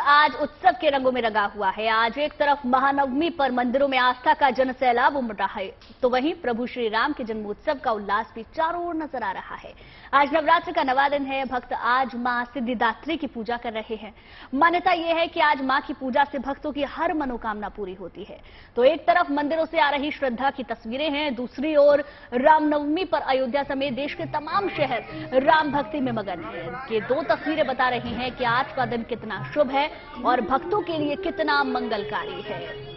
आज उत्सव के रंगों में रंगा हुआ है। आज एक तरफ महानवमी पर मंदिरों में आस्था का जन सैलाब उमड़ रहा है, तो वहीं प्रभु श्री राम के जन्मोत्सव का उल्लास भी चारों ओर नजर आ रहा है। आज नवरात्र का 9वां दिन है। भक्त आज मां सिद्धिदात्री की पूजा कर रहे हैं। मान्यता यह है कि आज मां की पूजा से भक्तों की हर मनोकामना पूरी होती है। तो एक तरफ मंदिरों से आ रही श्रद्धा की तस्वीरें हैं, दूसरी ओर रामनवमी पर अयोध्या समेत देश के तमाम शहर राम भक्ति में मगन हैं। ये दो तस्वीरें बता रही हैं कि आज का दिन कितना शुभ है और भक्तों के लिए कितना मंगलकारी है।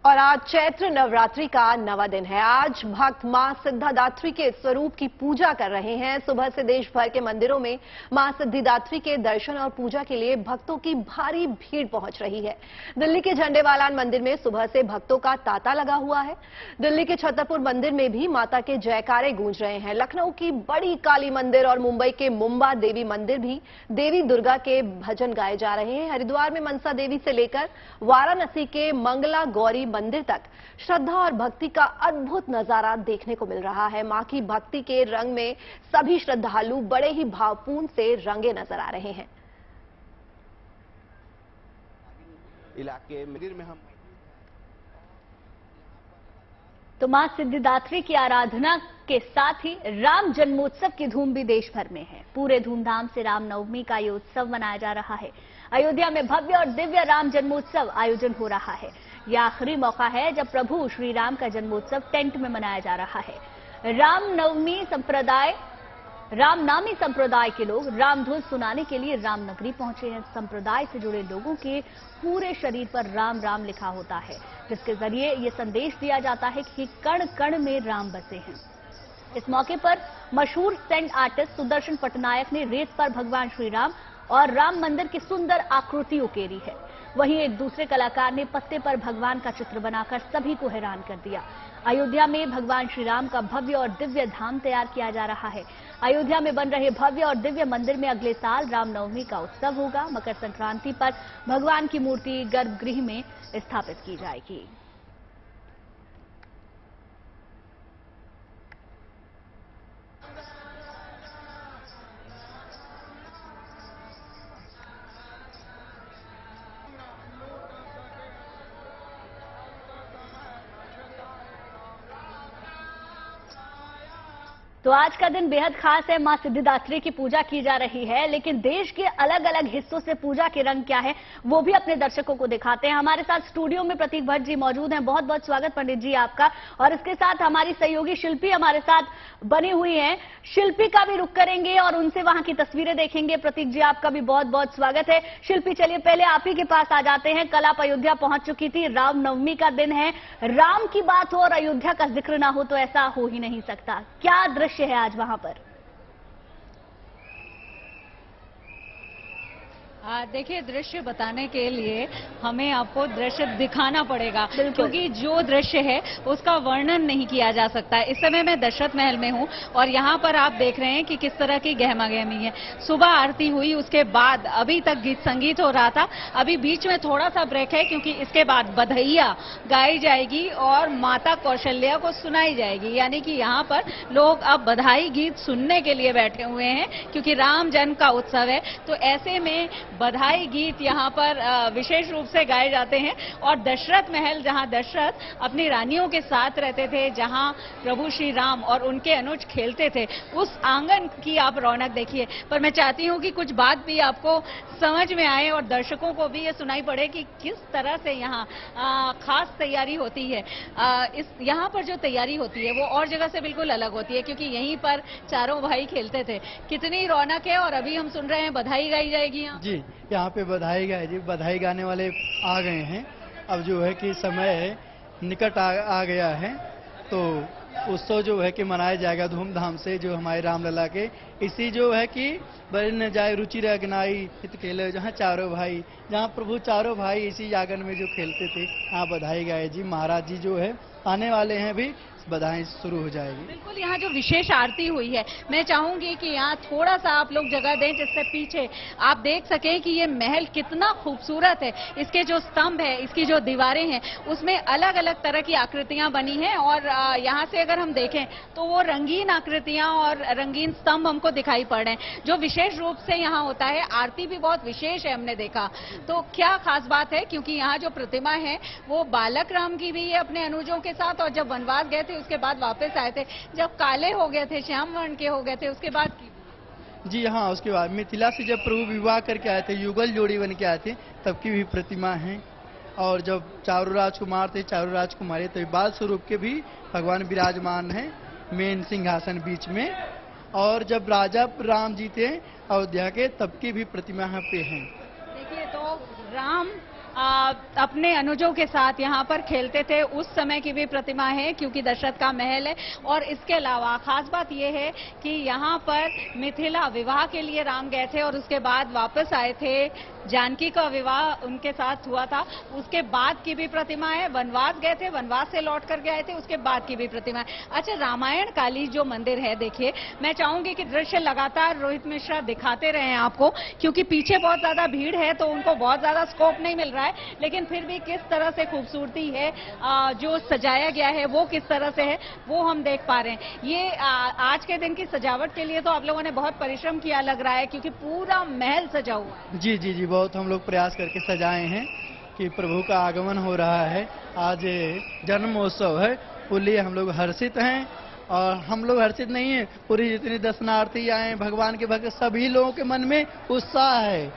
और आज चैत्र नवरात्रि का 9वां दिन है। आज भक्त मां सिद्धिदात्री के स्वरूप की पूजा कर रहे हैं। सुबह से देश भर के मंदिरों में मां सिद्धिदात्री के दर्शन और पूजा के लिए भक्तों की भारी भीड़ पहुंच रही है। दिल्ली के झंडेवालान मंदिर में सुबह से भक्तों का तांता लगा हुआ है। दिल्ली के छतरपुर मंदिर में भी माता के जयकारे गूंज रहे हैं। लखनऊ की बड़ी काली मंदिर और मुंबई के मुंबा देवी मंदिर भी देवी दुर्गा के भजन गाए जा रहे हैं। हरिद्वार में मनसा देवी से लेकर वाराणसी के मंगला गौरी मंदिर तक श्रद्धा और भक्ति का अद्भुत नजारा देखने को मिल रहा है। मां की भक्ति के रंग में सभी श्रद्धालु बड़े ही भावपूर्ण से रंगे नजर आ रहे हैं। इलाके मंदिर में हम तो मां सिद्धिदात्री की आराधना के साथ ही राम जन्मोत्सव की धूम भी देश भर में है। पूरे धूमधाम से रामनवमी का ये उत्सव मनाया जा रहा है। अयोध्या में भव्य और दिव्य राम जन्मोत्सव आयोजन हो रहा है। यह आखिरी मौका है जब प्रभु श्री राम का जन्मोत्सव टेंट में मनाया जा रहा है। रामनामी संप्रदाय के लोग रामधुन सुनाने के लिए रामनगरी पहुंचे हैं। संप्रदाय से जुड़े लोगों के पूरे शरीर पर राम राम लिखा होता है, जिसके जरिए ये संदेश दिया जाता है कि कण कण में राम बसे हैं। इस मौके पर मशहूर स्टैंड आर्टिस्ट सुदर्शन पटनायक ने रेत पर भगवान श्री राम और राम मंदिर की सुंदर आकृति उकेरी है। वहीं एक दूसरे कलाकार ने पत्ते पर भगवान का चित्र बनाकर सभी को हैरान कर दिया। अयोध्या में भगवान श्री राम का भव्य और दिव्य धाम तैयार किया जा रहा है। अयोध्या में बन रहे भव्य और दिव्य मंदिर में अगले साल रामनवमी का उत्सव होगा। मकर संक्रांति पर भगवान की मूर्ति गर्भगृह में स्थापित की जाएगी। तो आज का दिन बेहद खास है। मां सिद्धिदात्री की पूजा की जा रही है, लेकिन देश के अलग अलग हिस्सों से पूजा के रंग क्या है वो भी अपने दर्शकों को दिखाते हैं। हमारे साथ स्टूडियो में प्रतीक भट्ट जी मौजूद हैं। बहुत बहुत स्वागत पंडित जी आपका। और इसके साथ हमारी सहयोगी शिल्पी हमारे साथ बनी हुई हैं। शिल्पी का भी रुख करेंगे और उनसे वहां की तस्वीरें देखेंगे। प्रतीक जी आपका भी बहुत बहुत स्वागत है। शिल्पी चलिए पहले आप ही के पास आ जाते हैं। कल आप अयोध्या पहुंच चुकी थी। रामनवमी का दिन है। राम की बात हो और अयोध्या का जिक्र ना हो तो ऐसा हो ही नहीं सकता। क्या दृश्य है आज वहां पर? देखिए, दृश्य बताने के लिए हमें आपको दृश्य दिखाना पड़ेगा, क्योंकि जो दृश्य है उसका वर्णन नहीं किया जा सकता। इस समय मैं दशरथ महल में हूं और यहां पर आप देख रहे हैं कि किस तरह की गहमा-गहमी है। सुबह आरती हुई, उसके बाद अभी तक गीत संगीत हो रहा था। अभी बीच में थोड़ा सा ब्रेक है, क्योंकि इसके बाद बधाइयां गाई जाएगी और माता कौशल्या को सुनाई जाएगी। यानी कि यहाँ पर लोग अब बधाई गीत सुनने के लिए बैठे हुए हैं, क्योंकि राम जन्म का उत्सव है। तो ऐसे में बधाई गीत यहाँ पर विशेष रूप से गाए जाते हैं। और दशरथ महल, जहाँ दशरथ अपनी रानियों के साथ रहते थे, जहाँ प्रभु श्री राम और उनके अनुज खेलते थे, उस आंगन की आप रौनक देखिए। पर मैं चाहती हूँ कि कुछ बात भी आपको समझ में आए और दर्शकों को भी ये सुनाई पड़े कि किस तरह से यहाँ खास तैयारी होती है। यहाँ पर जो तैयारी होती है वो और जगह से बिल्कुल अलग होती है, क्योंकि यहीं पर चारों भाई खेलते थे। कितनी रौनक है। और अभी हम सुन रहे हैं बधाई गाई जाएगी यहाँ जी। यहाँ पे बधाई गाई जी, बधाई गाने वाले आ गए हैं। अब जो है कि समय निकट आ गया है, तो उत्सव जो है कि मनाया जाएगा धूमधाम से। जो हमारे रामलला के इसी जो है कि बन जाए रुचि रगनाई हित खेले, जहाँ चारों भाई, जहाँ प्रभु चारों भाई इसी आंगन में जो खेलते थे, यहाँ बधाई गाए जी। महाराज जी जो है आने वाले हैं भी बधाई शुरू हो जाएगी। बिल्कुल, यहाँ जो विशेष आरती हुई है, मैं चाहूंगी कि यहाँ थोड़ा सा आप लोग जगह दें जिससे पीछे आप देख सकें कि ये महल कितना खूबसूरत है। इसके जो स्तंभ है, इसकी जो दीवारें हैं, उसमें अलग अलग तरह की आकृतियां बनी हैं और यहाँ से अगर हम देखें तो वो रंगीन आकृतियां और रंगीन स्तंभ हमको दिखाई पड़ रहे हैं। जो विशेष रूप से यहाँ होता है, आरती भी बहुत विशेष है, हमने देखा। तो क्या खास बात है, क्योंकि यहाँ जो प्रतिमा है वो बालक राम की भी है अपने अनुजों के साथ, और जब वनवास गए थे उसके बाद वापस आए थे, जब काले हो गए थे, श्याम वर्ण के हो गए थे, उसके बाद की। जी हाँ, उसके बाद मिथिला से जब प्रभु विवाह करके आए थे, युगल जोड़ी बन के आए थे, तब की भी प्रतिमा है। और जब चारों राजकुमार थे, चारों राजकुमारी, तो बाल स्वरूप के भी भगवान विराजमान हैं मेन सिंहासन बीच में। और जब राजा राम जी थे अयोध्या के, तब की भी प्रतिमा यहाँ पे हैं। देखिए, तो राम अपने अनुजों के साथ यहाँ पर खेलते थे, उस समय की भी प्रतिमा है, क्योंकि दशरथ का महल है। और इसके अलावा खास बात यह है कि यहाँ पर मिथिला विवाह के लिए राम गए थे और उसके बाद वापस आए थे, जानकी का विवाह उनके साथ हुआ था, उसके बाद की भी प्रतिमा है। वनवास गए थे, वनवास से लौट करके आए थे, उसके बाद की भी प्रतिमा है। अच्छा, रामायण काली जो मंदिर है, देखिए, मैं चाहूंगी कि दृश्य लगातार रोहित मिश्रा दिखाते रहे आपको, क्योंकि पीछे बहुत ज्यादा भीड़ है तो उनको बहुत ज्यादा स्कोप नहीं मिल रहा है, लेकिन फिर भी किस तरह से खूबसूरती है, जो सजाया गया है वो किस तरह से है, वो हम देख पा रहे हैं। ये आज के दिन की सजावट के लिए तो आप लोगों ने बहुत परिश्रम किया लग रहा है, क्योंकि पूरा महल सजा हुआ है। जी जी जी, बहुत हम लोग प्रयास करके सजाए हैं कि प्रभु का आगमन हो रहा है, आज जन्मोत्सव है, इसलिए हम लोग हर्षित हैं। और हम लोग हर्षित नहीं है, पूरी जितनी दर्शनार्थी आए भगवान के भक्त, सभी लोगों के मन में उत्साह है।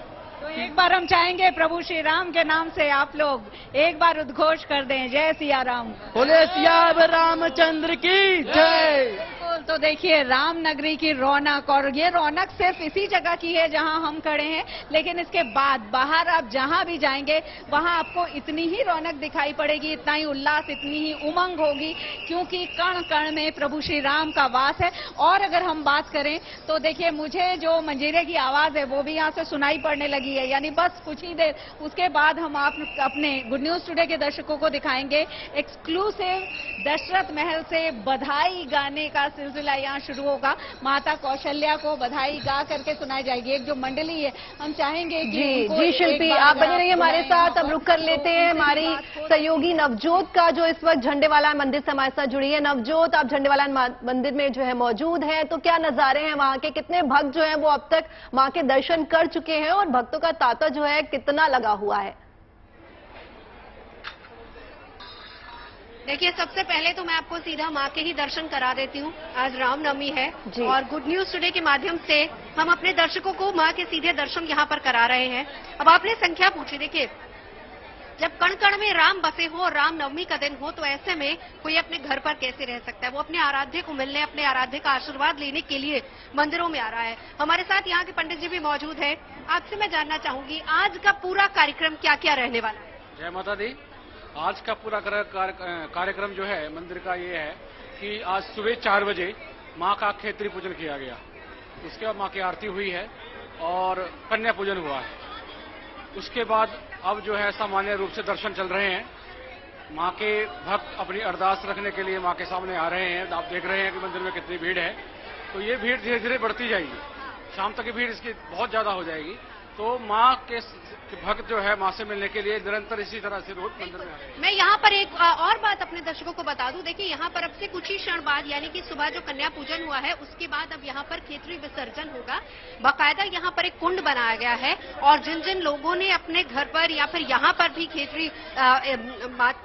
तो एक बार हम चाहेंगे प्रभु श्री राम के नाम से आप लोग एक बार उद्घोष कर दें, जय सिया राम। बोले सिया रामचंद्र की जय। बिल्कुल, तो देखिए, राम नगरी की रौनक, और ये रौनक सिर्फ इसी जगह की है जहां हम खड़े हैं, लेकिन इसके बाद बाहर आप जहां भी जाएंगे वहां आपको इतनी ही रौनक दिखाई पड़ेगी, इतना ही उल्लास, इतनी ही उमंग होगी, क्योंकि कण कण में प्रभु श्री राम का वास है। और अगर हम बात करें तो देखिए, मुझे जो मंजीरे की आवाज है वो भी यहाँ से सुनाई पड़ने लगी है, यानी बस कुछ ही देर उसके बाद हम आप अपने गुड न्यूज टुडे के दर्शकों को दिखाएंगे एक्सक्लूसिव दशरथ महल से बधाई गाने का सिलसिला यहाँ शुरू होगा। माता कौशल्या को बधाई गा करके सुनाई जाएगी। एक जो मंडली है, हम चाहेंगे कि जी शिल्पी, आप बने रहिए हमारे साथ। अब रुक कर लेते हैं हमारी सहयोगी नवजोत का, जो इस वक्त झंडेवाला मंदिर से हमारे साथ जुड़ी है। नवजोत, आप झंडेवाला मंदिर में जो है मौजूद हैं, तो क्या नजारे हैं वहां के? कितने भक्त जो हैं वो अब तक मां के दर्शन कर चुके हैं और भक्तों का तांता जो है कितना लगा हुआ है? देखिए, सबसे पहले तो मैं आपको सीधा माँ के ही दर्शन करा देती हूँ। आज रामनवमी है और गुड न्यूज टुडे के माध्यम से हम अपने दर्शकों को माँ के सीधे दर्शन यहाँ पर करा रहे हैं। अब आपने संख्या पूछी, देखिए, जब कण कण में राम बसे हो, रामनवमी का दिन हो, तो ऐसे में कोई अपने घर पर कैसे रह सकता है? वो अपने आराध्य को मिलने, अपने आराध्य का आशीर्वाद लेने के लिए मंदिरों में आ रहा है। हमारे साथ यहाँ के पंडित जी भी मौजूद है। आपसे मैं जानना चाहूंगी, आज का पूरा कार्यक्रम क्या क्या रहने वाला है? जय माता दी। आज का पूरा कार्यक्रम जो है मंदिर का ये है कि आज सुबह 4 बजे माँ का खेतरी पूजन किया गया, उसके बाद माँ की आरती हुई है और कन्या पूजन हुआ है। उसके बाद अब जो है सामान्य रूप से दर्शन चल रहे हैं। माँ के भक्त अपनी अरदास रखने के लिए माँ के सामने आ रहे हैं। आप देख रहे हैं कि मंदिर में कितनी भीड़ है, तो ये भीड़ धीरे धीरे बढ़ती जाएगी। शाम तक की भीड़ इसकी बहुत ज्यादा हो जाएगी। तो माँ के भक्त जो है माँ से मिलने के लिए निरंतर इसी तरह से रोज मंदिर में आ रहे हैं। मैं यहाँ पर एक और बात अपने दर्शकों को बता दूं। देखिए, यहाँ पर अब से कुछ ही क्षण बाद, यानी कि सुबह जो कन्या पूजन हुआ है उसके बाद अब यहाँ पर खेतरी विसर्जन होगा। बाकायदा यहाँ पर एक कुंड बनाया गया है और जिन जिन लोगों ने अपने घर पर या फिर यहाँ पर भी खेतरी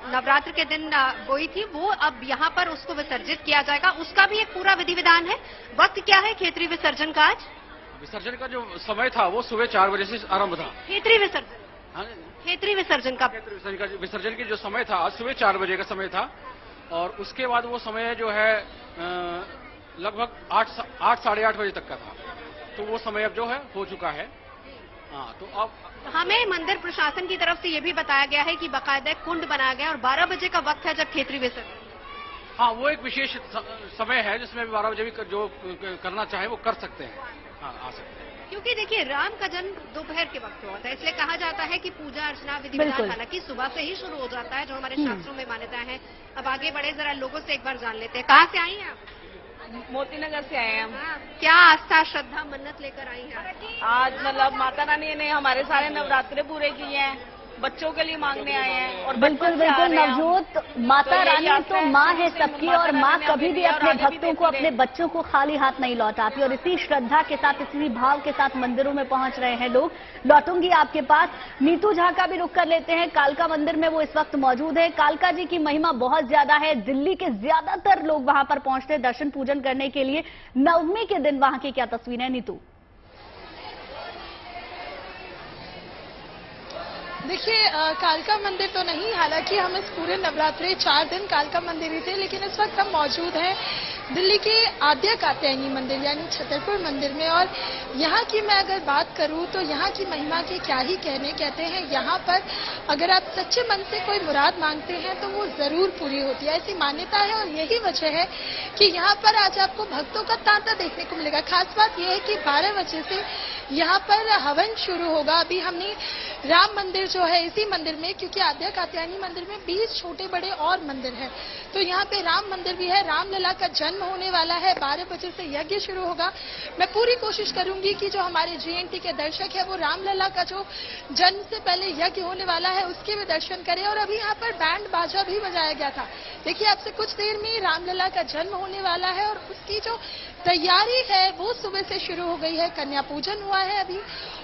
नवरात्र के दिन बोई थी, वो अब यहाँ पर उसको विसर्जित किया जाएगा। उसका भी एक पूरा विधि विधान है। वक्त क्या है खेतरी विसर्जन का? आज विसर्जन का जो समय था वो सुबह 4 बजे से आरंभ था। खेतरी विसर्जन, हाँ, खेतरी विसर्जन का विसर्जन की जो समय था आज सुबह 4 बजे का समय था। और उसके बाद वो समय जो है लगभग 8 साढ़े 8 बजे तक का था। तो वो समय अब जो है हो चुका है। हाँ, तो अब हमें मंदिर प्रशासन की तरफ से ये भी बताया गया है कि बाकायदा कुंड बनाया गया और 12 बजे का वक्त है जब खेतरी विसर्जन। हाँ, वो एक विशेष समय है जिसमें 12 बजे भी जो करना चाहे वो कर सकते हैं। हाँ, आ सकते हैं। क्योंकि देखिए राम का जन्म दोपहर के वक्त होता है, इसलिए कहा जाता है कि पूजा अर्चना विधि विधान हालांकि सुबह से ही शुरू हो जाता है, जो हमारे शास्त्रों में मान्यता है। अब आगे बढ़े, जरा लोगों से एक बार जान लेते हैं। कहाँ से आई हैं आप? मोतीनगर से आए हैं हम। क्या आस्था, श्रद्धा, मन्नत लेकर आई हैं? आज मतलब माता रानी ने हमारे सारे नवरात्रे पूरे किए हैं, बच्चों के लिए मांगने आए हैं। और बिल्कुल बिल्कुल नवजोत, माता रानी तो माँ है सबकी, और माँ कभी भी अपने भक्तों को, अपने बच्चों को खाली हाथ नहीं लौटाती। और इसी श्रद्धा के साथ, इसी भाव के साथ मंदिरों में पहुंच रहे हैं लोग। लौटूंगी आपके पास, नीतू झा का भी रुख कर लेते हैं। कालका मंदिर में वो इस वक्त मौजूद है। कालका जी की महिमा बहुत ज्यादा है, दिल्ली के ज्यादातर लोग वहां पर पहुंचते हैं दर्शन पूजन करने के लिए। नवमी के दिन वहां की क्या तस्वीर है नीतू? देखिए कालका मंदिर तो नहीं, हालांकि हम इस पूरे नवरात्रि 4 दिन कालका मंदिर ही थे, लेकिन इस वक्त हम मौजूद हैं दिल्ली के आद्या कात्यायनी मंदिर यानी छतरपुर मंदिर में। और यहाँ की मैं अगर बात करूँ तो यहाँ की महिमा के क्या ही कहने। कहते हैं यहाँ पर अगर आप सच्चे मन से कोई मुराद मांगते हैं तो वो जरूर पूरी होती है, ऐसी मान्यता है। और यही वजह है कि यहाँ पर आज आपको भक्तों का तांता देखने को मिलेगा। खास बात यह है कि 12 बजे से यहाँ पर हवन शुरू होगा। अभी हमने राम मंदिर जो है, इसी मंदिर में, क्योंकि आद्या कात्यायनी मंदिर में 20 छोटे बड़े और मंदिर हैं, तो यहाँ पे राम मंदिर भी है। रामलला का जन्म होने वाला है, 12 बजे से यज्ञ शुरू होगा। मैं पूरी कोशिश करूंगी कि जो हमारे GNT के दर्शक है वो रामलला का जो जन्म से पहले यज्ञ होने वाला है उसके भी दर्शन करें। और अभी यहाँ पर बैंड बाजा भी बजाया गया था। देखिए आपसे कुछ देर में रामलला का जन्म होने वाला है और उसकी जो तैयारी है वो सुबह से शुरू हो गई है। कन्या पूजन हुआ है अभी,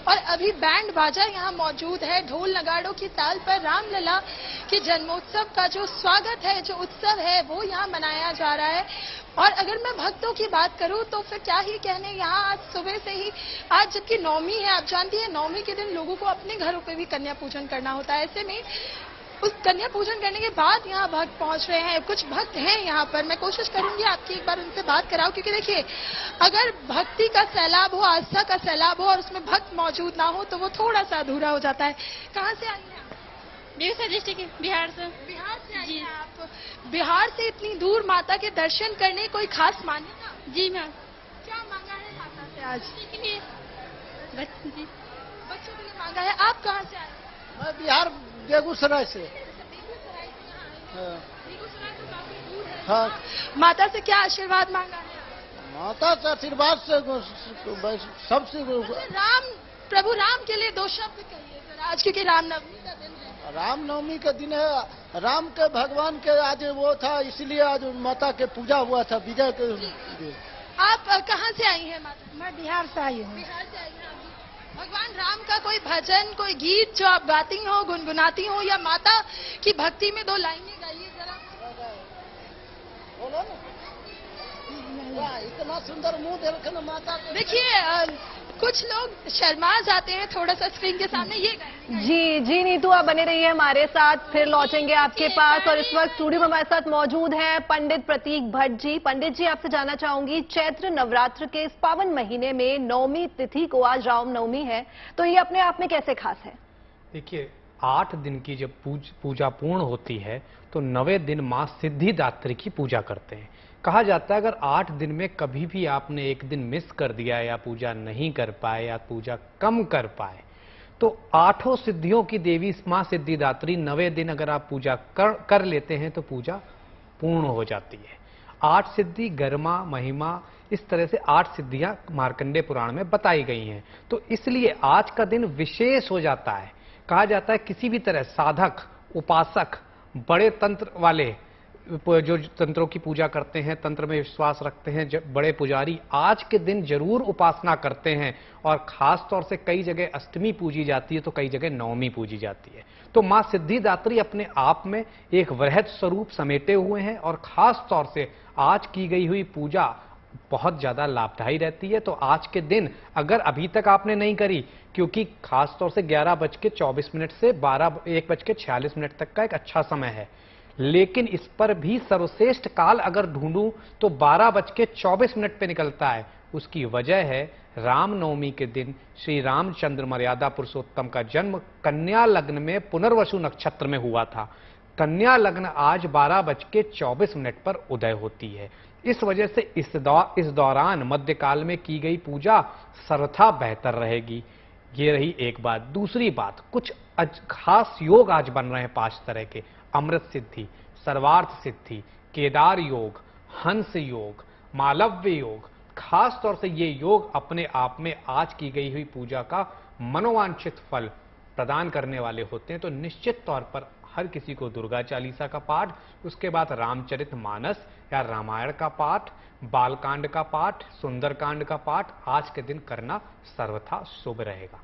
और अभी बैंड बाजा यहाँ मौजूद है। ढोल नगाड़ों की ताल पर रामलला के जन्मोत्सव का जो स्वागत है, जो उत्सव है, वो यहाँ मनाया जा रहा है। और अगर मैं भक्तों की बात करूं तो फिर क्या ही कहने, यहाँ आज सुबह से ही, आज जबकि नवमी है, आप जानती हैं नवमी के दिन लोगों को अपने घरों पे भी कन्या पूजन करना होता है। ऐसे में उस कन्या पूजन करने के बाद यहाँ भक्त पहुंच रहे हैं। कुछ भक्त हैं यहाँ पर, मैं कोशिश करूंगी आपकी एक बार उनसे बात कराऊं, क्योंकि देखिए अगर भक्ति का सैलाब हो, आस्था का सैलाब हो और उसमें भक्त मौजूद ना हो तो वो थोड़ा सा अधूरा हो जाता है। कहाँ से आई हैं आप? बेगूसराय डिस्ट्रिक्ट, बिहार से। बिहार से आई हैं आप? बिहार से इतनी दूर माता के दर्शन करने, कोई खास मान्यता? जी मैम। क्या मांगा है माता से आज? जी बच्चों के लिए मांगा है। आप कहाँ से आए? मैं बिहार बेगूसराय से। बेगूसराय तो काफी दूर है। हाँ। माता से क्या आशीर्वाद मांगा है? माता से आशीर्वाद से सबसे प्रभु राम के लिए 2 शब्द कहिए जरा आज, क्योंकि रामनवमी का दिन है। रामनवमी का दिन है, राम के भगवान के आज वो था, इसलिए आज माता के पूजा हुआ था, विजय के दिन। आप कहाँ से आई हैं माता? मैं बिहार से आई हूँ। बिहार से आई हैं। भगवान राम का कोई भजन, कोई गीत जो आप गाती हो, गुनगुनाती हो, या माता की भक्ति में 2 लाइनें गाइए जरा। बोलो ना, इतना सुंदर मुंह देख ना माता। देखिए कुछ लोग शर्मा जाते हैं थोड़ा सा स्क्रीन के सामने। ये जी नीतू, आप बने रहिए हमारे साथ, फिर लौटेंगे आपके पास। और इस वक्त स्टूडियो में हमारे साथ मौजूद हैं पंडित प्रतीक भट्ट जी। पंडित जी, आपसे जानना चाहूंगी, चैत्र नवरात्र के इस पावन महीने में नवमी तिथि को, आज रामनवमी है, तो ये अपने आप में कैसे खास है? देखिए 8 दिन की जब पूजा पूर्ण होती है तो 9वें दिन माँ सिद्धिदात्री की पूजा करते हैं। कहा जाता है अगर 8 दिन में कभी भी आपने एक दिन मिस कर दिया या पूजा नहीं कर पाए या पूजा कम कर पाए तो 8 सिद्धियों की देवी मां सिद्धिदात्री 9वें दिन अगर आप पूजा कर लेते हैं तो पूजा पूर्ण हो जाती है। 8 सिद्धि, गरिमा, महिमा, इस तरह से 8 सिद्धियां मार्कंडेय पुराण में बताई गई हैं। तो इसलिए आज का दिन विशेष हो जाता है। कहा जाता है किसी भी तरह साधक, उपासक, बड़े तंत्र वाले जो तंत्रों की पूजा करते हैं, तंत्र में विश्वास रखते हैं, बड़े पुजारी आज के दिन जरूर उपासना करते हैं। और खास तौर से कई जगह अष्टमी पूजी जाती है तो कई जगह नवमी पूजी जाती है। तो मां सिद्धिदात्री अपने आप में एक वृहद स्वरूप समेटे हुए हैं और खास तौर से आज की गई हुई पूजा बहुत ज्यादा लाभदायी रहती है। तो आज के दिन अगर अभी तक आपने नहीं करी, क्योंकि खास तौर से 11:24 से 1:46 तक का एक अच्छा समय है, लेकिन इस पर भी सर्वश्रेष्ठ काल अगर ढूंढूं तो 12:24 पे निकलता है। उसकी वजह है रामनवमी के दिन श्री रामचंद्र मर्यादा पुरुषोत्तम का जन्म कन्या लग्न में पुनर्वसु नक्षत्र में हुआ था। कन्या लग्न आज 12:24 पर उदय होती है। इस वजह से इस दौरान मध्यकाल में की गई पूजा सर्वथा बेहतर रहेगी। ये रही एक बात। दूसरी बात, कुछ खास योग आज बन रहे हैं 5 तरह के। अमृत सिद्धि, सर्वार्थ सिद्धि, केदार योग, हंस योग, मालव्य योग। खास तौर से ये योग अपने आप में आज की गई हुई पूजा का मनोवांछित फल प्रदान करने वाले होते हैं। तो निश्चित तौर पर हर किसी को दुर्गा चालीसा का पाठ, उसके बाद रामचरितमानस या रामायण का पाठ, बालकांड का पाठ, सुंदरकांड का पाठ आज के दिन करना सर्वथा शुभ रहेगा।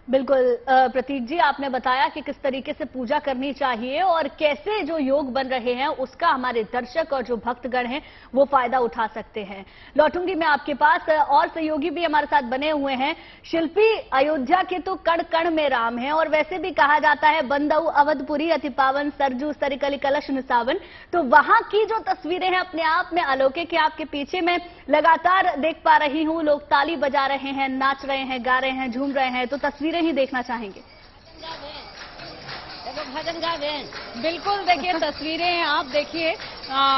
बिल्कुल प्रतीक जी, आपने बताया कि किस तरीके से पूजा करनी चाहिए और कैसे जो योग बन रहे हैं उसका हमारे दर्शक और जो भक्तगण हैं वो फायदा उठा सकते हैं। लौटूंगी मैं आपके पास, और सहयोगी भी हमारे साथ बने हुए हैं। शिल्पी, अयोध्या के तो कण कण में राम है और वैसे भी कहा जाता है बंदऊ अवधपुरी अति पावन सरजू सरिकली कलश निसावन। तो वहां की जो तस्वीरें हैं अपने आप में अलौकिक है। आपके पीछे मैं लगातार देख पा रही हूं, लोग ताली बजा रहे हैं, नाच रहे हैं, गा रहे हैं, झूम रहे हैं। तो तस्वीरें ही देखना चाहेंगे। भजन गावे बिल्कुल, देखिए तस्वीरें आप देखिए।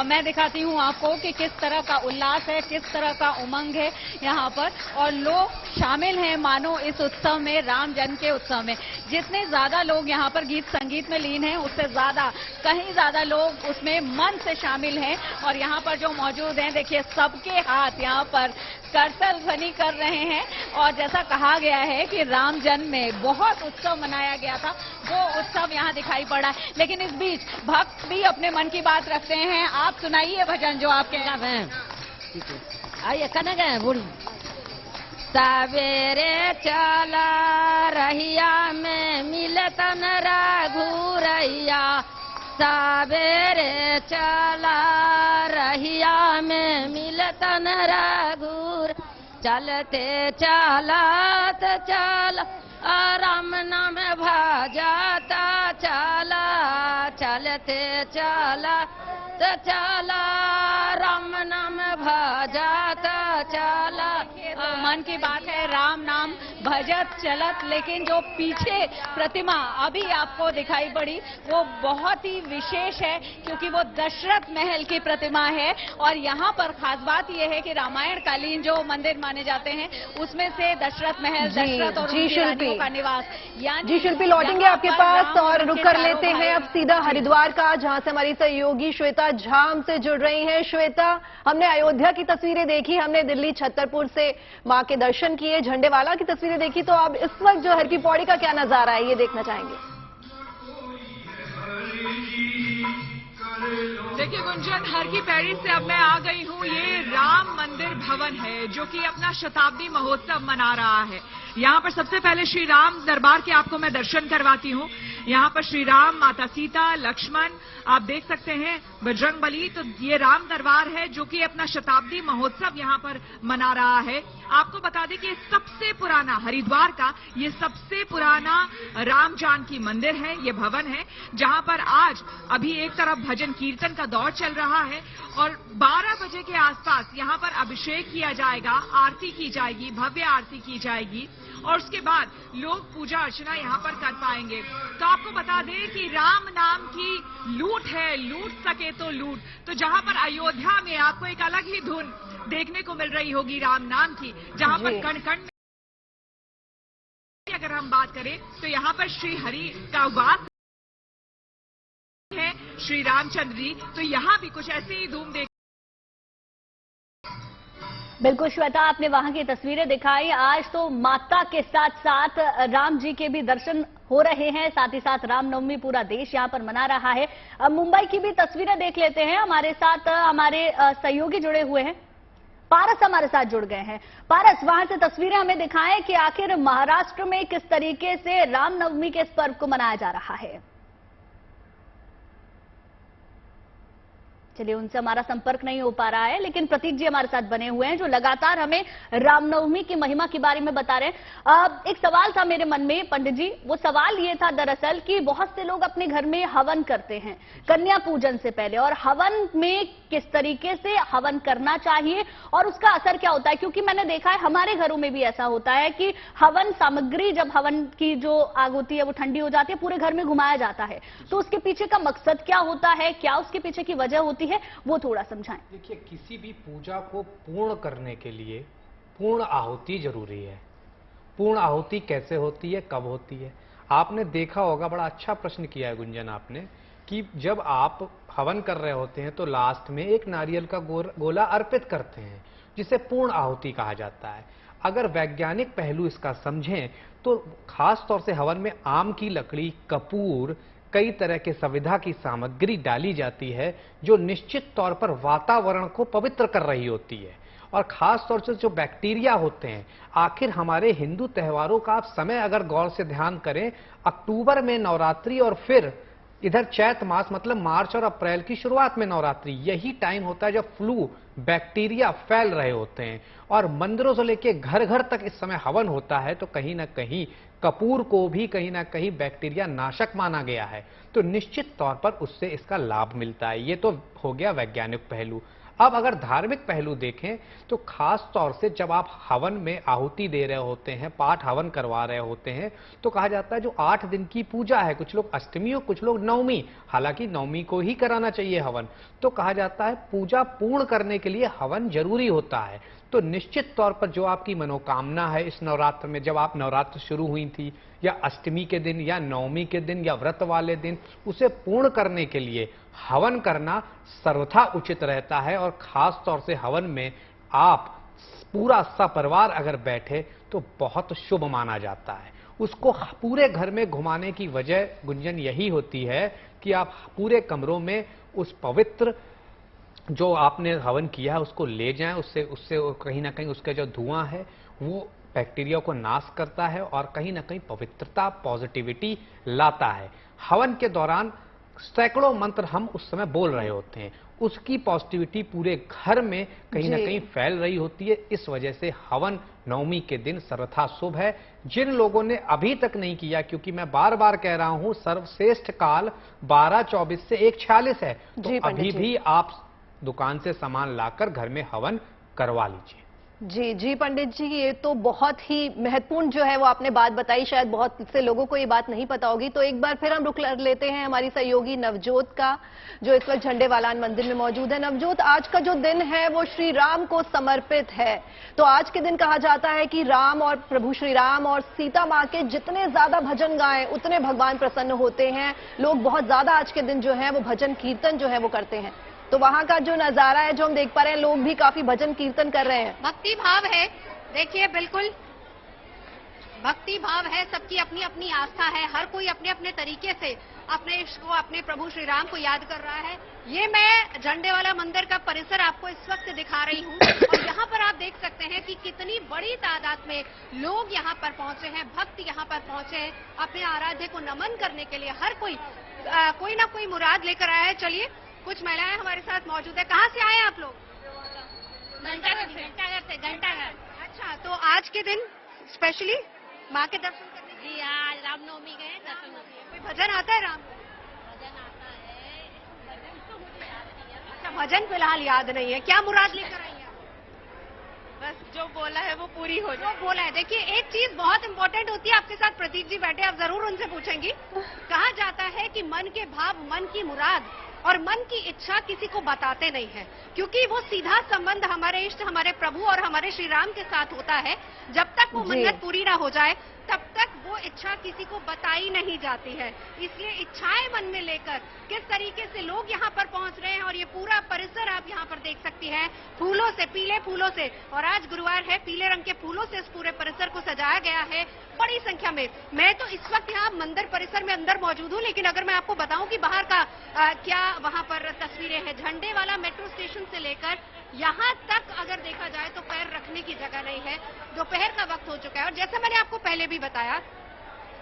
मैं दिखाती हूँ आपको कि किस तरह का उल्लास है, किस तरह का उमंग है यहाँ पर, और लोग शामिल हैं मानो इस उत्सव में, राम जन्म के उत्सव में। जितने ज्यादा लोग यहाँ पर गीत संगीत में लीन हैं, उससे ज्यादा, कहीं ज्यादा लोग उसमें मन से शामिल हैं। और यहाँ पर जो मौजूद हैं, देखिए सबके हाथ यहाँ पर करतल ध्वनि कर रहे हैं। और जैसा कहा गया है कि राम जन्म में बहुत उत्सव मनाया गया था, वो उत्सव यहाँ दिखाई पड़ा है। लेकिन इस बीच भक्त भी अपने मन की बात रखते हैं। आप सुनाइए भजन जो आपके आइए कने गए बूढ़ी। सवेरे चला रहिया में मिलतन रघुरैया, सवेरे चला रहिया में मिलतन रघुर, चलते चलत चला राम नाम भजाता चला, चलते चला चला राम नाम भजाता चला। मन की बात है, राम नाम भजत चलत। लेकिन जो पीछे प्रतिमा अभी आपको दिखाई पड़ी वो बहुत ही विशेष है, क्योंकि वो दशरथ महल की प्रतिमा है। और यहाँ पर खास बात यह है कि रामायण कालीन जो मंदिर माने जाते हैं उसमें से दशरथ महल, दशरथ और उनकी रानियों का निवास। जी शिल्पी, लौटेंगे आपके पास और रुक कर लेते हैं अब सीधा हरिद्वार का, जहां से हमारी सहयोगी श्वेता झा हमसे जुड़ रही हैं। श्वेता, हमने अयोध्या की तस्वीरें देखी, हमने दिल्ली छतरपुर से मां के दर्शन किए, झंडे वाला की तस्वीरें देखी, तो अब इस वक्त जो हर की पौड़ी का क्या नजारा है ये देखना चाहेंगे। देखिए गुंजन, हर की पैड़ी से अब मैं आ गई हूँ। ये राम मंदिर भवन है जो कि अपना शताब्दी महोत्सव मना रहा है। यहाँ पर सबसे पहले श्री राम दरबार के आपको मैं दर्शन करवाती हूँ। यहाँ पर श्री राम, माता सीता, लक्ष्मण, आप देख सकते हैं बजरंगबली। तो ये राम दरबार है जो कि अपना शताब्दी महोत्सव यहाँ पर मना रहा है। आपको बता दें कि सबसे पुराना हरिद्वार का ये सबसे पुराना राम जानकी मंदिर है, ये भवन है, जहाँ पर आज अभी एक तरफ भजन कीर्तन का दौर चल रहा है और 12 बजे के आसपास यहाँ पर अभिषेक किया जाएगा, आरती की जाएगी, भव्य आरती की जाएगी और उसके बाद लोग पूजा अर्चना यहाँ पर कर पाएंगे। तो आपको बता दें कि राम नाम की लूट है, लूट सके तो लूट। तो जहाँ पर अयोध्या में आपको एक अलग ही धुन देखने को मिल रही होगी राम नाम की, जहाँ पर कण कण में अगर हम बात करें तो यहाँ पर श्री हरि का वास है, श्री रामचंद्र जी। तो यहाँ भी कुछ ऐसे ही धूम देख। बिल्कुल श्वेता, आपने वहां की तस्वीरें दिखाई। आज तो माता के साथ साथ राम जी के भी दर्शन हो रहे हैं, साथ ही साथ रामनवमी पूरा देश यहां पर मना रहा है। अब मुंबई की भी तस्वीरें देख लेते हैं। हमारे साथ हमारे सहयोगी जुड़े हुए हैं, पारस हमारे साथ जुड़ गए हैं। पारस, वहां से तस्वीरें हमें दिखाएं कि आखिर महाराष्ट्र में किस तरीके से रामनवमी के इस पर्व को मनाया जा रहा है। चलिए, उनसे हमारा संपर्क नहीं हो पा रहा है, लेकिन प्रतीक जी हमारे साथ बने हुए हैं जो लगातार हमें रामनवमी की महिमा के बारे में बता रहे हैं। एक सवाल था मेरे मन में पंडित जी, वो सवाल ये था दरअसल कि बहुत से लोग अपने घर में हवन करते हैं कन्या पूजन से पहले, और हवन में किस तरीके से हवन करना चाहिए और उसका असर क्या होता है, क्योंकि मैंने देखा है हमारे घरों में भी ऐसा होता है कि हवन सामग्री, जब हवन की जो आग होती है वो ठंडी हो जाती है, पूरे घर में घुमाया जाता है, तो उसके पीछे का मकसद क्या होता है, क्या उसके पीछे की वजह होती है, वो थोड़ा समझाएं। देखिए, किसी भी पूजा को पूर्ण करने के लिए पूर्ण आहुति जरूरी है। पूर्ण आहुति कैसे होती है, कब होती है? आपने देखा होगा, बड़ा अच्छा प्रश्न किया है गुंजन आपने, कि जब आप हवन कर रहे होते हैं तो लास्ट में एक नारियल का गोला अर्पित करते हैं, जिसे पूर्ण आहुति कहा जाता है। अगर वैज्ञानिक पहलू इसका समझें तो खास तौर से हवन में आम की लकड़ी, कपूर, कई तरह के संविधा की सामग्री डाली जाती है जो निश्चित तौर पर वातावरण को पवित्र कर रही होती है। और खास तौर से जो बैक्टीरिया होते हैं, आखिर हमारे हिंदू त्योहारों का आप समय अगर गौर से ध्यान करें, अक्टूबर में नवरात्रि और फिर इधर चैत मास मतलब मार्च और अप्रैल की शुरुआत में नवरात्रि, यही टाइम होता है जब फ्लू बैक्टीरिया फैल रहे होते हैं। और मंदिरों से लेके घर घर तक इस समय हवन होता है, तो कहीं ना कहीं कपूर को भी कहीं ना कहीं बैक्टीरिया नाशक माना गया है, तो निश्चित तौर पर उससे इसका लाभ मिलता है। ये तो हो गया वैज्ञानिक पहलू। अब अगर धार्मिक पहलू देखें तो खास तौर से जब आप हवन में आहुति दे रहे होते हैं, पाठ हवन करवा रहे होते हैं, तो कहा जाता है जो 8 दिन की पूजा है, कुछ लोग अष्टमी और कुछ लोग नवमी, हालांकि नवमी को ही कराना चाहिए हवन, तो कहा जाता है पूजा पूर्ण करने के लिए हवन जरूरी होता है। तो निश्चित तौर पर जो आपकी मनोकामना है इस नवरात्र में, जब आप नवरात्र शुरू हुई थी या अष्टमी के दिन या नवमी के दिन या व्रत वाले दिन, उसे पूर्ण करने के लिए हवन करना सर्वथा उचित रहता है। और खास तौर से हवन में आप पूरा सपरिवार अगर बैठे तो बहुत शुभ माना जाता है। उसको पूरे घर में घुमाने की वजह गुंजन यही होती है कि आप पूरे कमरों में उस पवित्र जो आपने हवन किया है उसको ले जाएं, उससे कहीं ना कहीं उसका जो धुआं है वो बैक्टीरिया को नाश करता है और कहीं ना कहीं पवित्रता, पॉजिटिविटी लाता है। हवन के दौरान सैकड़ों मंत्र हम उस समय बोल रहे होते हैं, उसकी पॉजिटिविटी पूरे घर में कहीं ना कहीं फैल रही होती है। इस वजह से हवन नवमी के दिन सर्वथा शुभ है। जिन लोगों ने अभी तक नहीं किया, क्योंकि मैं बार बार कह रहा हूं सर्वश्रेष्ठ काल 12-24 से 1-46 है, तो अभी भी आप दुकान से सामान लाकर घर में हवन करवा लीजिए। जी पंडित जी, ये तो बहुत ही महत्वपूर्ण जो है वो आपने बात बताई, शायद बहुत से लोगों को ये बात नहीं पता होगी। तो एक बार फिर हम रुक लेते हैं हमारी सहयोगी नवजोत का, जो इस वक्त झंडेवालान मंदिर में मौजूद है। नवजोत, आज का जो दिन है वो श्री राम को समर्पित है, तो आज के दिन कहा जाता है कि राम और प्रभु श्री राम और सीता माँ के जितने ज्यादा भजन गाएं उतने भगवान प्रसन्न होते हैं। लोग बहुत ज्यादा आज के दिन जो है वो भजन कीर्तन जो है वो करते हैं, तो वहां का जो नजारा है जो हम देख पा रहे हैं, लोग भी काफी भजन कीर्तन कर रहे हैं। भक्ति भाव है, देखिए बिल्कुल भक्ति भाव है, सबकी अपनी अपनी आस्था है, हर कोई अपने अपने तरीके से अपने इष्ट को, अपने प्रभु श्री राम को याद कर रहा है। ये मैं झंडेवाला मंदिर का परिसर आपको इस वक्त दिखा रही हूँ और यहाँ पर आप देख सकते हैं कि कितनी बड़ी तादाद में लोग यहाँ पर पहुंचे हैं, भक्त यहाँ पर पहुंचे हैं अपने आराध्य को नमन करने के लिए। हर कोई ना कोई मुराद लेकर आया है। चलिए, कुछ महिलाएं हमारे साथ मौजूद है। कहाँ से आए हैं आप लोग? घंटाघर। अच्छा, तो आज के दिन स्पेशली माँ के दर्शन करने? जी, आज रामनवमी गए दर्शन। कोई भजन आता है राम? भजन आता है। अच्छा, भजन फिलहाल याद नहीं है। क्या मुराद लेकर आई हैं? बस जो बोला है वो पूरी हो जाए। जो बोला है, देखिए एक चीज बहुत इंपॉर्टेंट होती है, आपके साथ प्रतीक जी बैठे, आप जरूर उनसे पूछेंगी। कहा जाता है कि मन के भाव, मन की मुराद और मन की इच्छा किसी को बताते नहीं है, क्योंकि वो सीधा संबंध हमारे इष्ट, हमारे प्रभु और हमारे श्री राम के साथ होता है। जब तक वो मन्नत पूरी ना हो जाए तब तक वो इच्छा किसी को बताई नहीं जाती है। इसलिए इच्छाएं मन में लेकर किस तरीके से लोग यहाँ पर पहुंच रहे हैं, और ये पूरा परिसर आप यहाँ पर देख सकती हैं, फूलों से, पीले फूलों से, और आज गुरुवार है, पीले रंग के फूलों से इस पूरे परिसर को सजाया गया है बड़ी संख्या में। मैं तो इस वक्त यहाँ मंदिर परिसर में अंदर मौजूद हूँ, लेकिन अगर मैं आपको बताऊं कि बाहर का क्या वहाँ पर तस्वीरें हैं, झंडेवाला मेट्रो स्टेशन से लेकर यहाँ तक अगर देखा जाए तो पैर रखने की जगह नहीं है। दोपहर का वक्त हो चुका है और जैसा मैंने आपको पहले भी बताया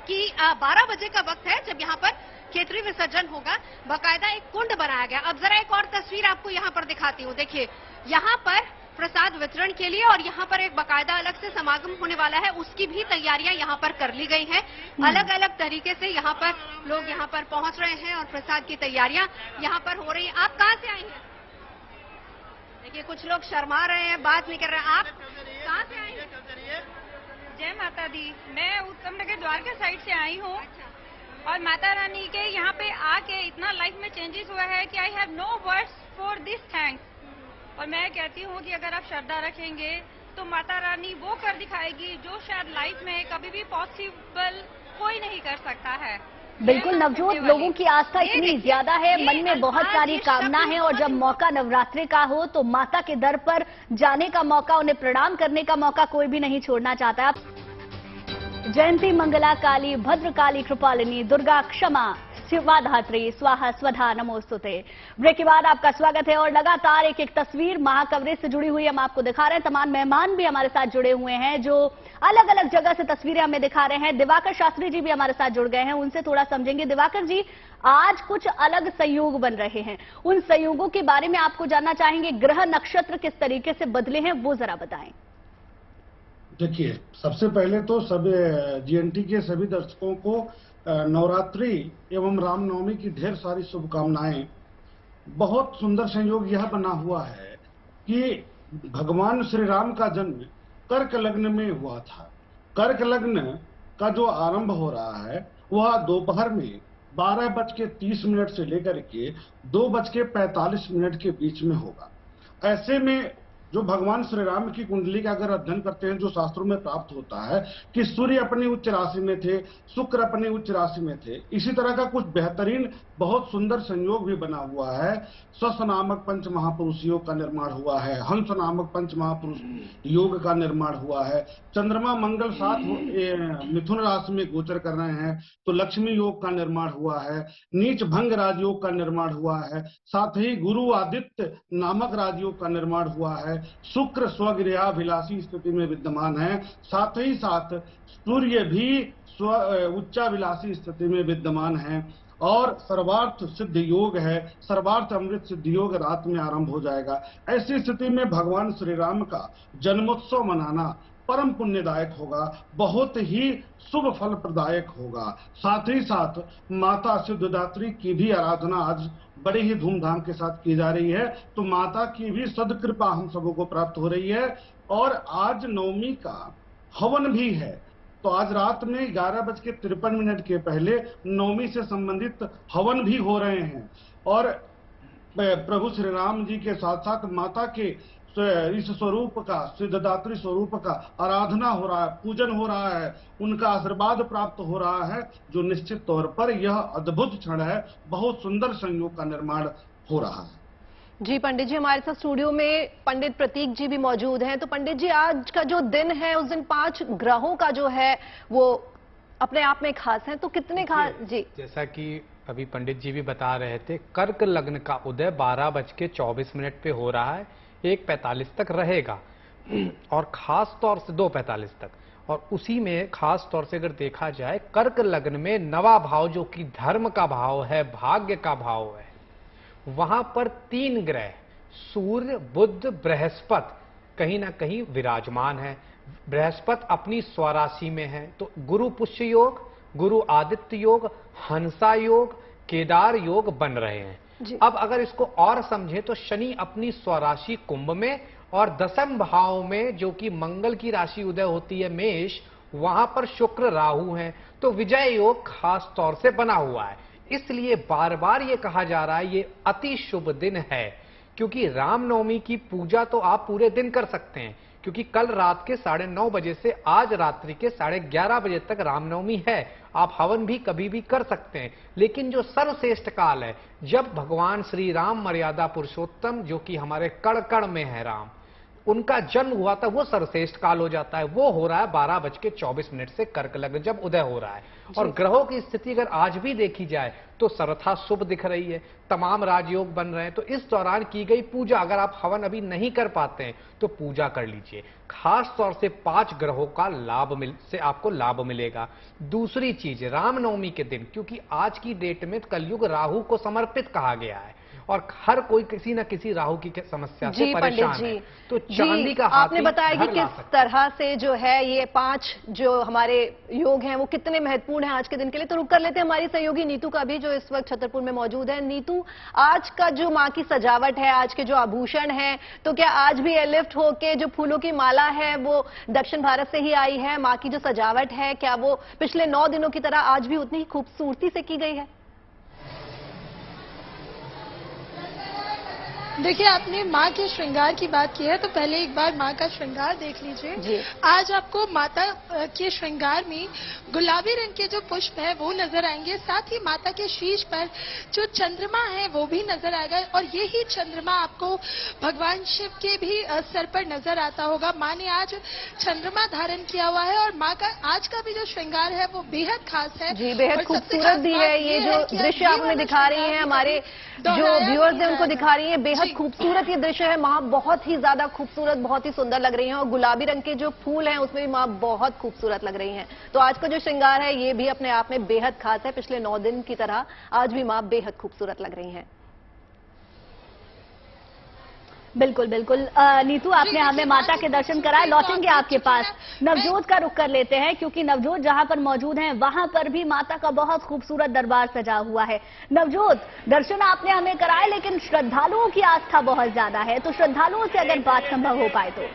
कि 12 बजे का वक्त है जब यहाँ पर खेतरी विसर्जन होगा। बाकायदा एक कुंड बनाया गया। अब जरा एक और तस्वीर आपको यहाँ पर दिखाती हूँ। देखिए, यहाँ पर प्रसाद वितरण के लिए और यहाँ पर एक बाकायदा अलग से समागम होने वाला है, उसकी भी तैयारियां यहाँ पर कर ली गई हैं। अलग अलग तरीके से यहाँ पर लोग यहाँ पर पहुंच रहे हैं और प्रसाद की तैयारियां यहाँ पर हो रही हैं। आप कहाँ से आई हैं? देखिए, कुछ लोग शर्मा रहे हैं, बात नहीं कर रहे हैं। आप कहाँ से आई हैं? जय माता दी। मैं उत्तम नगर द्वारका साइड से आई हूँ और माता रानी के यहाँ पे आके इतना लाइफ में चेंजेस हुआ है कि I have no words for this thanks. और मैं कहती हूँ कि अगर आप श्रद्धा रखेंगे तो माता रानी वो कर दिखाएगी जो शायद लाइफ में कभी भी पॉसिबल कोई नहीं कर सकता है। बिल्कुल नवजोत, लोगों की आस्था इतनी ज्यादा है, मन में बहुत सारी कामना है और जब मौका नवरात्रि का हो तो माता के दर पर जाने का मौका, उन्हें प्रणाम करने का मौका कोई भी नहीं छोड़ना चाहता है। जयंती मंगला काली भद्रकाली कृपालिनी दुर्गा क्षमा शिवा धात्री स्वाहा स्वधा नमोस्तुते। ब्रेक के बाद आपका स्वागत है और लगातार एक एक तस्वीर महाकवरेज से जुड़ी हुई हम आपको दिखा रहे हैं। तमाम मेहमान भी हमारे साथ जुड़े हुए हैं जो अलग अलग जगह से तस्वीरें हमें दिखा रहे हैं। दिवाकर शास्त्री जी भी हमारे साथ जुड़ गए हैं, उनसे थोड़ा समझेंगे। दिवाकर जी, आज कुछ अलग संयोग बन रहे हैं, उन संयोगों के बारे में आपको जानना चाहेंगे। ग्रह नक्षत्र किस तरीके से बदले हैं वो जरा बताएं। देखिए, सबसे पहले तो सभी जीएनटी के सभी दर्शकों को नवरात्रि एवं रामनवमी की ढेर सारी शुभकामनाएं। बहुत सुंदर संयोग यह बना हुआ है कि भगवान श्री राम का जन्म कर्क लग्न में हुआ था। कर्क लग्न का जो आरंभ हो रहा है वह दोपहर में 12:30 से लेकर के 2:45 के बीच में होगा। ऐसे में जो भगवान श्री राम की कुंडली का अगर अध्ययन करते हैं, जो शास्त्रों में प्राप्त होता है कि सूर्य अपनी उच्च राशि में थे, शुक्र अपनी उच्च राशि में थे। इसी तरह का कुछ बेहतरीन बहुत सुंदर संयोग भी बना हुआ है। स्वस्थ नामक पंच महापुरुष योग का निर्माण हुआ है, हंस नामक पंच महापुरुष योग का निर्माण हुआ है। चंद्रमा मंगल साथ मिथुन राशि में गोचर कर रहे हैं तो लक्ष्मी योग का निर्माण हुआ है। नीच भंग राजयोग का निर्माण हुआ है। साथ ही गुरु आदित्य नामक राजयोग का निर्माण हुआ है। शुक्र स्वगृहाभिलाषी स्थिति में विद्यमान है। साथ ही साथ सूर्य भी उच्चाभिलाषी स्थिति में विद्यमान है और सर्वार्थ सिद्ध योग है। सर्वार्थ अमृत सिद्ध योग रात में आरंभ हो जाएगा। ऐसी स्थिति में भगवान श्री राम का जन्मोत्सव मनाना परम पुण्यदायक होगा, बहुत ही शुभ फल प्रदायक होगा। साथ ही साथ माता सिद्धदात्री की भी आराधना आज बड़े ही धूमधाम के साथ की जा रही है, तो माता की भी सदकृपा हम सबों को प्राप्त हो रही है। और आज नवमी का हवन भी है, तो आज रात में 11:53 के पहले नवमी से संबंधित हवन भी हो रहे हैं और प्रभु श्री राम जी के साथ साथ माता के इस स्वरूप का, सिद्धदात्री स्वरूप का आराधना हो रहा है, पूजन हो रहा है, उनका आशीर्वाद प्राप्त हो रहा है, जो निश्चित तौर पर यह अद्भुत क्षण है। बहुत सुंदर संयोग का निर्माण हो रहा है। जी पंडित जी, हमारे साथ स्टूडियो में पंडित प्रतीक जी भी मौजूद हैं। तो पंडित जी, आज का जो दिन है उस दिन 5 ग्रहों का जो है वो अपने आप में खास है, तो कितने खास? जी, जैसा कि अभी पंडित जी भी बता रहे थे, कर्क लग्न का उदय 12:24 पे हो रहा है, 1:45 तक रहेगा और खास तौर से 2:45 तक। और उसी में खास तौर से अगर देखा जाए, कर्क लग्न में नवा भाव जो कि धर्म का भाव है, भाग्य का भाव है, वहां पर 3 ग्रह सूर्य, बुध, बृहस्पति कहीं ना कहीं विराजमान है। बृहस्पति अपनी स्वराशि में है, तो गुरु पुष्य योग, गुरु आदित्य योग, हंसा योग, केदार योग बन रहे हैं। अब अगर इसको और समझे तो शनि अपनी स्वराशि कुंभ में और 10वें भाव में जो कि मंगल की राशि उदय होती है मेष, वहां पर शुक्र राहु हैं, तो विजय योग खास तौर से बना हुआ है। इसलिए बार बार ये कहा जा रहा है ये अति शुभ दिन है, क्योंकि रामनवमी की पूजा तो आप पूरे दिन कर सकते हैं, क्योंकि कल रात के 9:30 बजे से आज रात्रि के 11:30 बजे तक रामनवमी है। आप हवन भी कभी भी कर सकते हैं, लेकिन जो सर्वश्रेष्ठ काल है जब भगवान श्री राम मर्यादा पुरुषोत्तम, जो कि हमारे कण कण में है राम, उनका जन्म हुआ था वो सर्वश्रेष्ठ काल हो जाता है। वो हो रहा है 12:24 से कर्क लग्न जब उदय हो रहा है। और ग्रहों की स्थिति अगर आज भी देखी जाए तो सर्वथा शुभ दिख रही है, तमाम राजयोग बन रहे हैं। तो इस दौरान की गई पूजा, अगर आप हवन अभी नहीं कर पाते हैं तो पूजा कर लीजिए। खास तौर से 5 ग्रहों का आपको लाभ मिलेगा। दूसरी चीज, रामनवमी के दिन, क्योंकि आज की डेट में कलयुग राहु को समर्पित कहा गया है और हर कोई किसी न किसी राहु की समस्या से परेशान है। तो चांदी का हाथी आपने बताया कि किस तरह से जो है ये 5 जो हमारे योग हैं वो कितने महत्वपूर्ण हैं आज के दिन के लिए। तो रुक कर लेते हैं हमारी सहयोगी नीतू का भी, जो इस वक्त छतरपुर में मौजूद है। नीतू, आज का जो माँ की सजावट है, आज के जो आभूषण है, तो क्या आज भी एयरलिफ्ट होके जो फूलों की माला है वो दक्षिण भारत से ही आई है? माँ की जो सजावट है क्या वो पिछले 9 दिनों की तरह आज भी उतनी ही खूबसूरती से की गई है? देखिए, आपने माँ के श्रृंगार की बात की है तो पहले एक बार माँ का श्रृंगार देख लीजिए। आज आपको माता के श्रृंगार में गुलाबी रंग के जो पुष्प है वो नजर आएंगे, साथ ही माता के शीश पर जो चंद्रमा है वो भी नजर आएगा और यही चंद्रमा आपको भगवान शिव के भी सर पर नजर आता होगा। माँ ने आज चंद्रमा धारण किया हुआ है और माँ का आज का भी जो श्रृंगार है वो बेहद खास है। जी, बेहद खूबसूरत भी है। ये जो दृश्य आपने दिखा रही है, हमारे जो व्यूअर्स हैं उनको दिखा रही है, बेहद खूबसूरत ये दृश्य है। माँ बहुत ही ज्यादा खूबसूरत, बहुत ही सुंदर लग रही हैं और गुलाबी रंग के जो फूल हैं उसमें भी माँ बहुत खूबसूरत लग रही हैं। तो आज का जो श्रृंगार है ये भी अपने आप में बेहद खास है। पिछले 9 दिन की तरह आज भी माँ बेहद खूबसूरत लग रही हैं। बिल्कुल बिल्कुल नीतू, आपने हमें माता के दर्शन कराए। लौटेंगे आपके पास, नवजोत का रुख कर लेते हैं क्योंकि नवजोत जहां पर मौजूद हैं वहां पर भी माता का बहुत खूबसूरत दरबार सजा हुआ है। नवजोत, दर्शन आपने हमें कराए लेकिन श्रद्धालुओं की आस्था बहुत ज्यादा है, तो श्रद्धालुओं से अगर बात संभव हो पाए तो।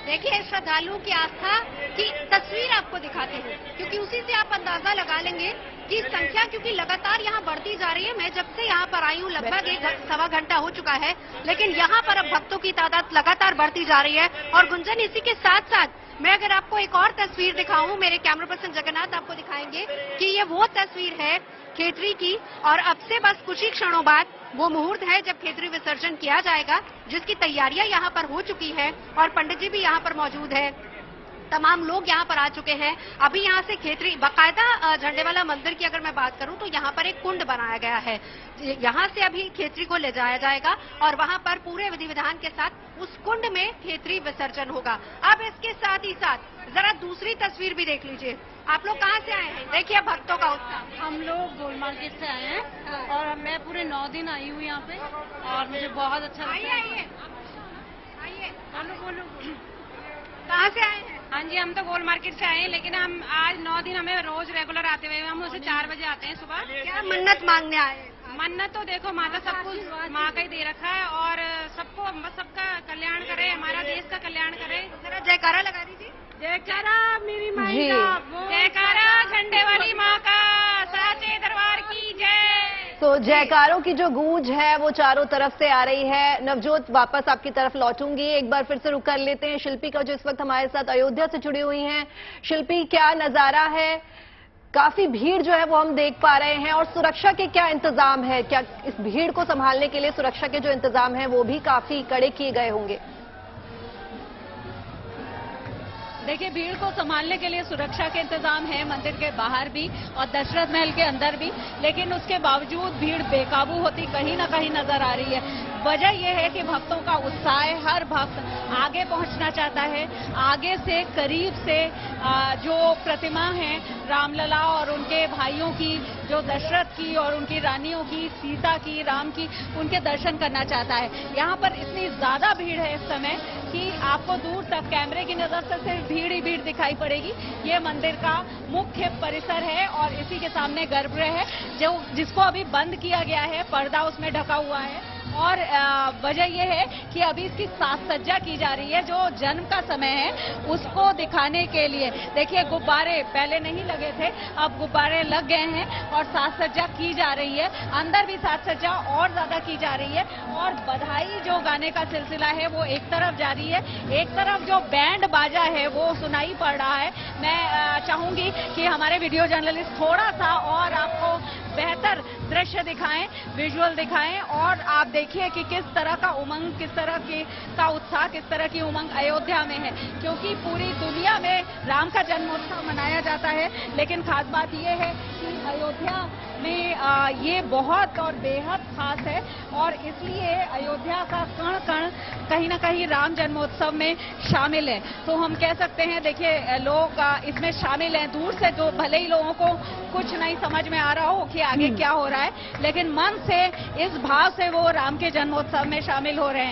देखिए, श्रद्धालुओं की आस्था की तस्वीर आपको दिखाते हैं क्योंकि उसी से आप अंदाजा लगा लेंगे कि संख्या क्योंकि लगातार यहाँ बढ़ती जा रही है। मैं जब से यहाँ पर आई हूँ लगभग 1-1.25 घंटा हो चुका है, लेकिन यहाँ पर अब भक्तों की तादाद लगातार बढ़ती जा रही है। और गुंजन, इसी के साथ साथ मैं अगर आपको एक और तस्वीर दिखाऊं, मेरे कैमरा पर्सन जगन्नाथ आपको दिखाएंगे कि ये वो तस्वीर है खेतरी की और अब से बस कुछ ही क्षणों बाद वो मुहूर्त है जब खेतरी विसर्जन किया जाएगा, जिसकी तैयारियां यहाँ पर हो चुकी है और पंडित जी भी यहाँ पर मौजूद है। तमाम लोग यहाँ पर आ चुके हैं। अभी यहाँ से खेतरी, बाकायदा झंडे वाला मंदिर की अगर मैं बात करूं तो यहाँ पर एक कुंड बनाया गया है। यहाँ से अभी खेतरी को ले जाया जाएगा और वहाँ पर पूरे विधि विधान के साथ उस कुंड में खेतरी विसर्जन होगा। अब इसके साथ ही साथ जरा दूसरी तस्वीर भी देख लीजिए। आप लोग कहाँ से आए हैं? देखिए भक्तों का उत्साह। हम लोग गोल मार्केट से आए हैं और मैं पूरे 9 दिन आई हूँ यहाँ पे और मुझे बहुत अच्छा लगता है। आइए, बोलो। कहाँ से आए हैं? हाँ जी, हम तो गोल मार्केट से आए हैं, लेकिन हम आज 9 दिन हमें रोज रेगुलर आते हुए, हम उसे 4 बजे आते हैं सुबह। क्या मन्नत मांगने आए हैं? मन्नत तो देखो, माता सब कुछ माँ का ही दे रखा है और सबको बस सबका कल्याण करे, हमारा देश का कल्याण करे। जरा जयकारा लगा दीजिए। जयकारा मेरी माँ का, जयकारा झंडे वाली माँ का, साचे दरबार की जय। तो जयकारों की जो गूंज है वो चारों तरफ से आ रही है। नवजोत, वापस आपकी तरफ लौटूंगी, एक बार फिर से रुक कर लेते हैं शिल्पी का जो इस वक्त हमारे साथ अयोध्या से जुड़ी हुई हैं। शिल्पी, क्या नजारा है? काफी भीड़ जो है वो हम देख पा रहे हैं और सुरक्षा के क्या इंतजाम है? क्या इस भीड़ को संभालने के लिए सुरक्षा के जो इंतजाम है वो भी काफी कड़े किए गए होंगे? देखिए, भीड़ को संभालने के लिए सुरक्षा के इंतजाम है मंदिर के बाहर भी और दशरथ महल के अंदर भी, लेकिन उसके बावजूद भीड़ बेकाबू होती कहीं ना कहीं नजर आ रही है। वजह यह है कि भक्तों का उत्साह है, हर भक्त आगे पहुंचना चाहता है। आगे से, करीब से जो प्रतिमा है रामलला और उनके भाइयों की, जो दशरथ की और उनकी रानियों की, सीता की, राम की, उनके दर्शन करना चाहता है। यहाँ पर इतनी ज्यादा भीड़ है इस समय कि आपको दूर तक कैमरे की नजर से सिर्फ भीड़ ही भीड़ दिखाई पड़ेगी। ये मंदिर का मुख्य परिसर है और इसी के सामने गर्भगृह है जो जिसको अभी बंद किया गया है, पर्दा उसमें ढका हुआ है। और वजह यह है कि अभी इसकी साज सज्जा की जा रही है, जो जन्म का समय है उसको दिखाने के लिए। देखिए, गुब्बारे पहले नहीं लगे थे, अब गुब्बारे लग गए हैं और साज सज्जा की जा रही है। अंदर भी साज सज्जा और ज्यादा की जा रही है और बधाई जो गाने का सिलसिला है वो एक तरफ जारी है, एक तरफ जो बैंड बाजा है वो सुनाई पड़ रहा है। मैं चाहूंगी कि हमारे वीडियो जर्नलिस्ट थोड़ा सा और आपको बेहतर दृश्य दिखाएं, विजुअल दिखाएं और आप देखिए कि किस तरह का उमंग, किस तरह का उत्साह, किस तरह की उमंग अयोध्या में है। क्योंकि पूरी दुनिया में राम का जन्मोत्सव मनाया जाता है, लेकिन खास बात यह है कि अयोध्या में ये बहुत और बेहद खास है और इसलिए अयोध्या का कण कण कहीं ना कहीं राम जन्मोत्सव में शामिल है। तो हम कह सकते हैं, देखिए लोग इसमें शामिल हैं दूर से, जो भले ही लोगों को कुछ नहीं समझ में आ रहा हो कि आगे क्या हो रहा है, लेकिन मन से, इस भाव से वो राम के जन्मोत्सव में शामिल हो रहे हैं।